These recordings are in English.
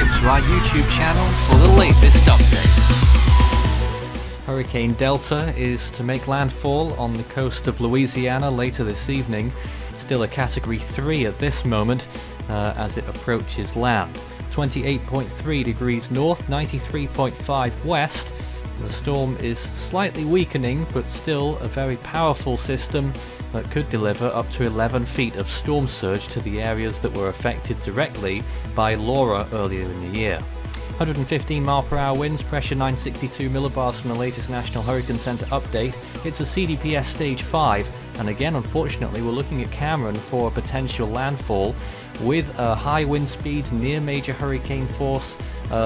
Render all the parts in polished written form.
subscribe to our YouTube channel for the latest updates. Hurricane Delta is to make landfall on the coast of Louisiana later this evening. Still a Category 3 at this moment as it approaches land. 28.3 degrees north, 93.5 west. The storm is slightly weakening, but still a very powerful system that could deliver up to 11 feet of storm surge to the areas that were affected directly by Laura earlier in the year. 115 mile/hour winds, pressure 962 millibars from the latest National Hurricane Center update. It's a CDPS Stage 5, and again, unfortunately, we're looking at Cameron for a potential landfall with high wind speeds near major hurricane force.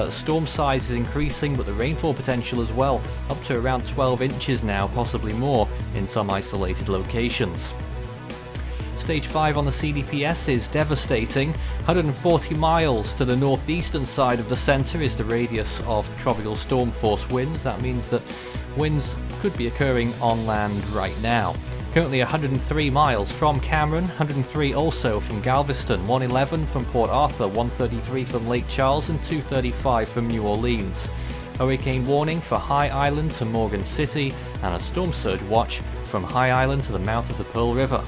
Storm size is increasing, but the rainfall potential as well, up to around 12 inches now, possibly more in some isolated locations. Stage 5 on the CDPS is devastating. 140 miles to the northeastern side of the center is the radius of tropical storm force winds. That means that winds could be occurring on land right now. Currently 103 miles from Cameron, 103 also from Galveston, 111 from Port Arthur, 133 from Lake Charles, and 235 from New Orleans. Hurricane warning for High Island to Morgan City, and a storm surge watch from High Island to the mouth of the Pearl River.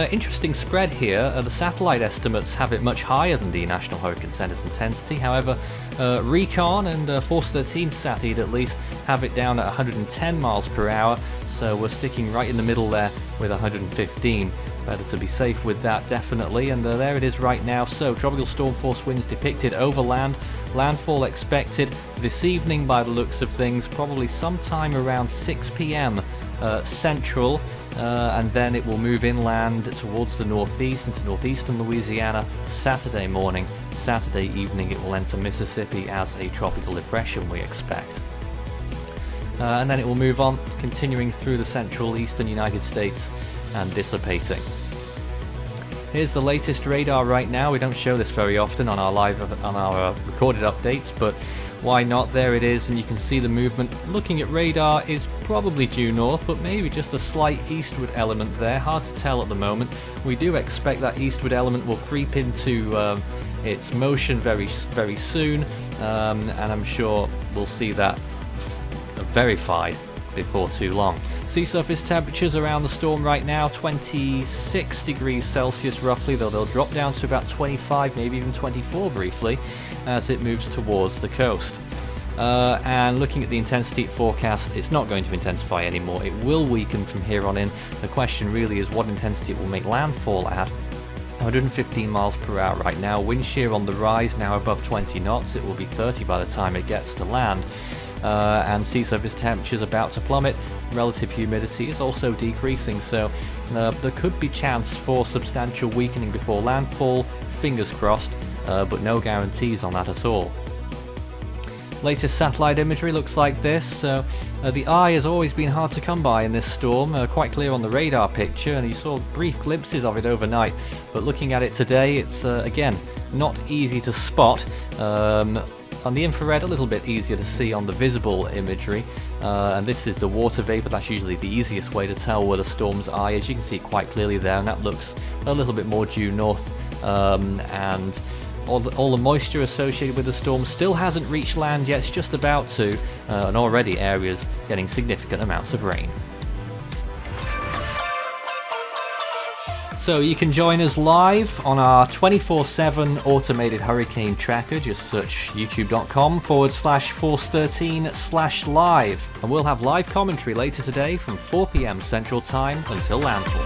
Interesting spread here. The satellite estimates have it much higher than the National Hurricane Center's intensity. However, Recon and Force 13 Satid at least have it down at 110 miles per hour, so we're sticking right in the middle there with 115. Better to be safe with that, definitely. And there it is right now. So tropical storm force winds depicted over land. Landfall expected this evening by the looks of things, probably sometime around 6 p.m. Central, and then it will move inland towards the northeast into northeastern Louisiana Saturday morning. Saturday evening it will enter Mississippi as a tropical depression, we expect. And then it will move on, continuing through the central eastern United States and dissipating. Here's the latest radar right now. We don't show this very often on our recorded updates, but why not? There it is, and you can see the movement. Looking at radar is probably due north, but maybe just a slight eastward element there. Hard to tell at the moment. We do expect that eastward element will creep into its motion very soon, and I'm sure we'll see that verified before too long. Sea surface temperatures around the storm right now, 26 degrees Celsius roughly, though they'll drop down to about 25, maybe even 24 briefly, as it moves towards the coast. And looking at the intensity forecast, it's not going to intensify anymore. It will weaken from here on in. The question really is what intensity it will make landfall at. 115 miles per hour right now. Wind shear on the rise, now above 20 knots. It will be 30 by the time it gets to land. And sea surface temperatures about to plummet. Relative humidity is also decreasing, so there could be chance for substantial weakening before landfall. Fingers crossed, but no guarantees on that at all. Latest satellite imagery looks like this. So the eye has always been hard to come by in this storm, quite clear on the radar picture, and you saw brief glimpses of it overnight, but looking at it today, it's again not easy to spot. On the infrared, a little bit easier to see on the visible imagery, and this is the water vapor. That's usually the easiest way to tell where the storm's eye is. You can see it quite clearly there, and that looks a little bit more due north, and all the moisture associated with the storm still hasn't reached land yet. It's just about to, and already areas getting significant amounts of rain. So you can join us live on our 24/7 automated hurricane tracker. Just search youtube.com/force13/live. And we'll have live commentary later today from 4 p.m. Central Time until landfall.